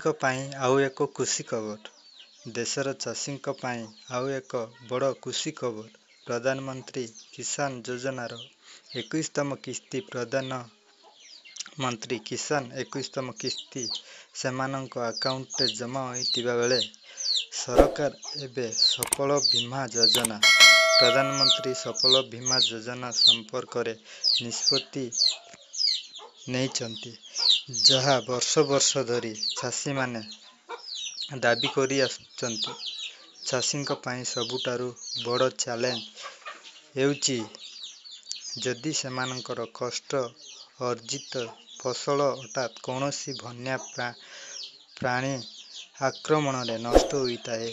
ଚାଷୀଙ୍କ ପାଇଁ ଆଉ ଏକ ଖୁସି ଖବର। ଦେଶର ଚାଷୀଙ୍କ ପାଇଁ ଆଉ ଏକ ବଡ଼ ଖୁସି ଖବର। ପ୍ରଧାନମନ୍ତ୍ରୀ କିଷାନ ଯୋଜନାର 21ତମ କିସ୍ତି ପ୍ରଧାନମନ୍ତ୍ରୀ କିଷାନ 21ତମ କିସ୍ତି ସେମାନଙ୍କ ଆକାଉଣ୍ଟରେ ଜମା ହୋଇଥିବା ବେଳେ ସରକାର ଏବେ ସଫଳ ବୀମା ଯୋଜନା ପ୍ରଧାନମନ୍ତ୍ରୀ ସଫଳ ବୀମା ଯୋଜନା ସମ୍ପର୍କରେ ନିଷ୍ପତ୍ତି ନେଇଛନ୍ତି, ଯାହା ବର୍ଷ ବର୍ଷ ଧରି ଚାଷୀମାନେ ଦାବି କରି ଆସୁଛନ୍ତି। ଚାଷୀଙ୍କ ପାଇଁ ସବୁଠାରୁ ବଡ଼ ଚ୍ୟାଲେଞ୍ଜ ହେଉଛି ଯଦି ସେମାନଙ୍କର କଷ୍ଟ ଅର୍ଜିତ ଫସଲ ହଠାତ୍ କୌଣସି ବନ୍ୟା ପ୍ରାଣୀ ଆକ୍ରମଣରେ ନଷ୍ଟ ହୋଇଥାଏ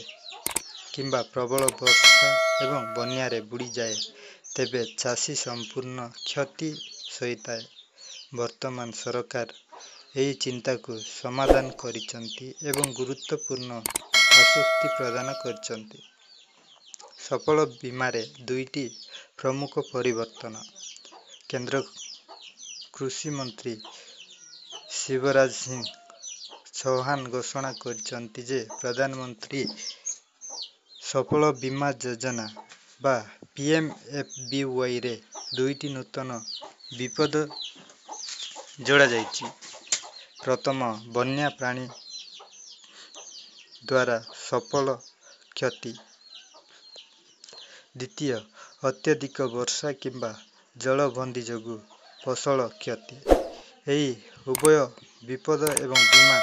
କିମ୍ବା ପ୍ରବଳ ବର୍ଷା ଏବଂ ବନ୍ୟାରେ ବୁଡ଼ିଯାଏ, ତେବେ ଚାଷୀ ସମ୍ପୂର୍ଣ୍ଣ କ୍ଷତି ସହିଥାଏ। ବର୍ତ୍ତମାନ ସରକାର ଏହି ଚିନ୍ତାକୁ ସମାଧାନ କରିଛନ୍ତି ଏବଂ ଗୁରୁତ୍ୱପୂର୍ଣ୍ଣ ଆଶ୍ୱସ୍ତି ପ୍ରଦାନ କରିଛନ୍ତି। ସଫଳ ବୀମାରେ ଦୁଇଟି ପ୍ରମୁଖ ପରିବର୍ତ୍ତନ। କେନ୍ଦ୍ର କୃଷି ମନ୍ତ୍ରୀ ଶିବରାଜ ସିଂ ଚୌହାନ ଘୋଷଣା କରିଛନ୍ତି ଯେ ପ୍ରଧାନମନ୍ତ୍ରୀ ସଫଳ ବୀମା ଯୋଜନା ବା PMFBYରେ ଦୁଇଟି ନୂତନ ବିପଦ ଯୋଡ଼ାଯାଇଛି। ପ୍ରଥମ, ବନ୍ୟା ପ୍ରାଣୀ ଦ୍ୱାରା ଫସଲ କ୍ଷତି। ଦ୍ୱିତୀୟ, ଅତ୍ୟଧିକ ବର୍ଷା କିମ୍ବା ଜଳବନ୍ଦୀ ଯୋଗୁଁ ଫସଲ କ୍ଷତି। ଏହି ଉଭୟ ବିପଦ ଏବଂ ବୀମା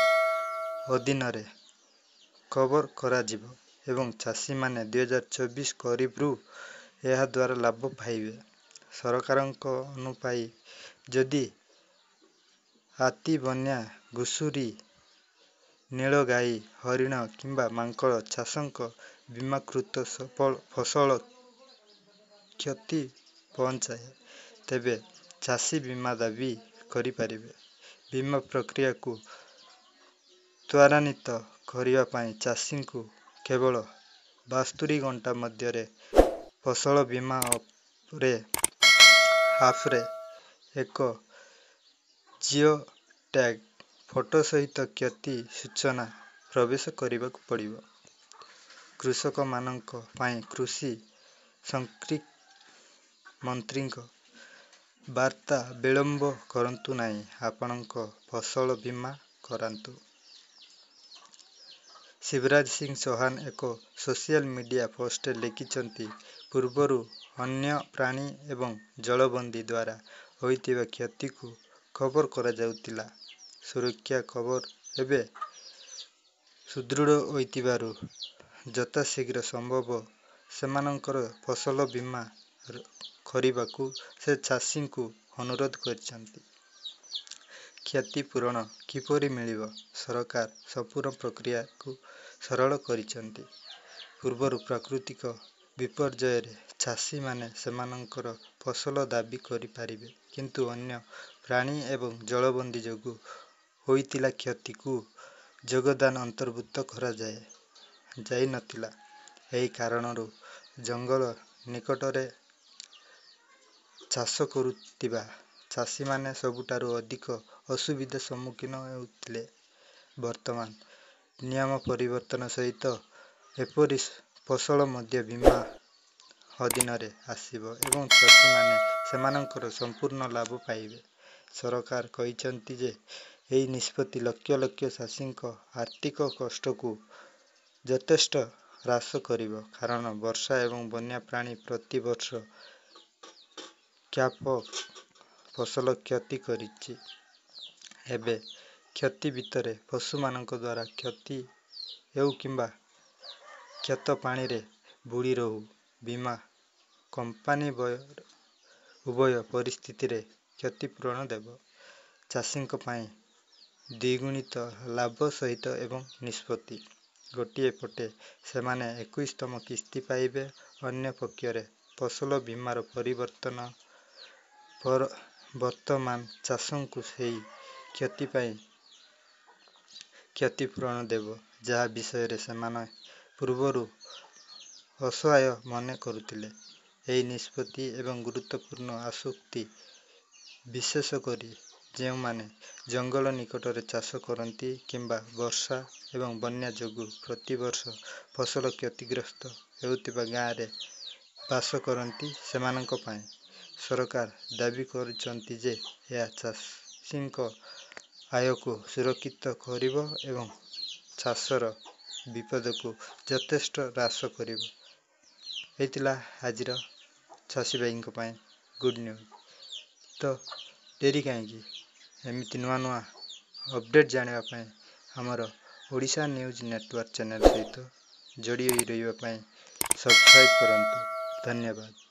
ଅଧୀନରେ କଭର କରାଯିବ ଏବଂ ଚାଷୀମାନେ 2024 ଖରିଫରୁ ଏହାଦ୍ୱାରା ଲାଭ ପାଇବେ। ସରକାରଙ୍କ ଅନୁଯାୟୀ, ଯଦି ହାତୀ, ବନ୍ୟା, ଘୁଷୁରି, ନୀଳଗାଈ, ହରିଣ କିମ୍ବା ମାଙ୍କଡ଼ ଚାଷୀଙ୍କ ବୀମାକୃତ ଫସଲ କ୍ଷତି ପହଞ୍ଚାଏ, ତେବେ ଚାଷୀ ବୀମା ଦାବି କରିପାରିବେ। ବୀମା ପ୍ରକ୍ରିୟାକୁ ତ୍ୱରାନ୍ୱିତ କରିବା ପାଇଁ ଚାଷୀଙ୍କୁ କେବଳ 72 ଘଣ୍ଟା ମଧ୍ୟରେ ଫସଲ ବୀମା ଆପ୍ରେ ଏକ ଜିଓ-ଟ୍ୟାଗ ଫଟୋ ସହିତ କ୍ଷତି ସୂଚନା ପ୍ରବେଶ କରିବାକୁ ପଡ଼ିବ। କୃଷକମାନଙ୍କ ପାଇଁ କୃଷି ମନ୍ତ୍ରୀଙ୍କ ବାର୍ତ୍ତା ବିଳମ୍ବ କରନ୍ତୁ ନାହିଁ, ଆପଣଙ୍କ ଫସଲ ବୀମା କରାନ୍ତୁ। ଶିବରାଜ ସିଂ ଚୌହାନ ଏକ ସୋସିଆଲ ମିଡିଆ ପୋଷ୍ଟରେ ଲେଖିଛନ୍ତି, ପୂର୍ବରୁ ବନ୍ୟ ପ୍ରାଣୀ ଏବଂ ଜଳବନ୍ଦୀ ଦ୍ୱାରା ହୋଇଥିବା କ୍ଷତିକୁ କଭର କରାଯାଉଥିଲା। ସୁରକ୍ଷା କଭର ଏବେ ସୁଦୃଢ଼ ହୋଇଥିବାରୁ ଯଥାଶୀଘ୍ର ସମ୍ଭବ ସେମାନଙ୍କର ଫସଲ ବୀମା କରିବାକୁ ସେ ଚାଷୀଙ୍କୁ ଅନୁରୋଧ କରିଛନ୍ତି। କ୍ଷତିପୂରଣ କିପରି ମିଳିବ? ସରକାର ସମ୍ପୂର୍ଣ୍ଣ ପ୍ରକ୍ରିୟାକୁ ସରଳ କରିଛନ୍ତି। ପୂର୍ବରୁ ପ୍ରାକୃତିକ ବିପର୍ଯ୍ୟୟରେ ଚାଷୀମାନେ ସେମାନଙ୍କର ଫସଲ ଦାବି କରିପାରିବେ, କିନ୍ତୁ ବନ୍ୟ ପ୍ରାଣୀ ଏବଂ ଜଳବନ୍ଦୀ ଯୋଗୁଁ ହୋଇଥିବା କ୍ଷତିକୁ ଯୋଗଦାନ ଅନ୍ତର୍ଭୁକ୍ତ କରାଯାଇନଥିଲା। ଏହି କାରଣରୁ ଜଙ୍ଗଲ ନିକଟରେ ଚାଷ କରୁଥିବା ଚାଷୀମାନେ ସବୁଠାରୁ ଅଧିକ ଅସୁବିଧାର ସମ୍ମୁଖୀନ ହେଉଥିଲେ। ବର୍ତ୍ତମାନ ନିୟମ ପରିବର୍ତ୍ତନ ସହିତ ଏପରି ଫସଲ ମଧ୍ୟ ବୀମା ଅଧୀନରେ ଆସିବ ଏବଂ ଚାଷୀମାନେ ସେମାନଙ୍କର ସମ୍ପୂର୍ଣ୍ଣ ଲାଭ ପାଇବେ। ସରକାର କହିଛନ୍ତି ଯେ ଏହି ନିଷ୍ପତ୍ତି ଲକ୍ଷ ଲକ୍ଷ ଚାଷୀଙ୍କ ଆର୍ଥିକ କଷ୍ଟକୁ ଯଥେଷ୍ଟ ହ୍ରାସ କରିବ, କାରଣ ବର୍ଷା ଏବଂ ବନ୍ୟା ପ୍ରାଣୀ ପ୍ରତି ବର୍ଷ ବ୍ୟାପକ ଫସଲ କ୍ଷତି କରିଛି। ଏବେ କ୍ଷତି ଭିତରେ ପଶୁମାନଙ୍କ ଦ୍ୱାରା କ୍ଷତି ହେଉ କିମ୍ବା କ୍ଷେତ ପାଣିରେ ବୁଡ଼ି ରହୁ, ବୀମା କମ୍ପାନୀ ଉଭୟ ପରିସ୍ଥିତିରେ କ୍ଷତିପୂରଣ ଦେବ। ଚାଷୀଙ୍କ ପାଇଁ ଦ୍ୱିଗୁଣିତ ଲାଭ ସହିତ ଏବଂ ନିଷ୍ପତ୍ତି। ଗୋଟିଏ ପଟେ ସେମାନେ 21ତମ କିସ୍ତି ପାଇବେ, ଅନ୍ୟ ପକ୍ଷରେ ଫସଲ ବୀମାର ପରିବର୍ତ୍ତନ ବର୍ତ୍ତମାନ ଚାଷୀଙ୍କୁ ସେହି କ୍ଷତି ପାଇଁ କ୍ଷତିପୂରଣ ଦେବ, ଯାହା ବିଷୟରେ ସେମାନେ ପୂର୍ବରୁ ଅସହାୟ ମନେ କରୁଥିଲେ। ଏହି ନିଷ୍ପତ୍ତି ଏକ ଗୁରୁତ୍ୱପୂର୍ଣ୍ଣ ଆଶ୍ୱସ୍ତି, ବିଶେଷ କରି ଯେଉଁମାନେ ଜଙ୍ଗଲ ନିକଟରେ ଚାଷ କରନ୍ତି କିମ୍ବା ବର୍ଷା ଏବଂ ବନ୍ୟା ଯୋଗୁଁ ପ୍ରତିବର୍ଷ ଫସଲ କ୍ଷତିଗ୍ରସ୍ତ ହେଉଥିବା ଗାଁରେ ବାସ କରନ୍ତି ସେମାନଙ୍କ ପାଇଁ ସରକାର ଦାବି କରିଛନ୍ତି ଯେ ଏହା ଚାଷୀଙ୍କ ଆୟକୁ ସୁରକ୍ଷିତ କରିବ ଏବଂ ଚାଷର ବିପଦକୁ ଯଥେଷ୍ଟ ହ୍ରାସ କରିବ। ହେଇଥିଲା ଆଜିର ଚାଷୀ ଭାଇଙ୍କ ପାଇଁ ଗୁଡ୍ ନ୍ୟୁଜ୍। ତ ଡେରି କାହିଁକି, ଏମିତି ନୂଆ ନୂଆ ଅପଡେଟ୍ ଜାଣିବା ପାଇଁ ଆମର ଓଡ଼ିଶା ନ୍ୟୁଜ୍ ନେଟୱାର୍କ ଚ୍ୟାନେଲ୍ ସହିତ ଯୋଡ଼ି ହୋଇ ରହିବା ପାଇଁ ସବସ୍କ୍ରାଇବ୍ କରନ୍ତୁ। ଧନ୍ୟବାଦ।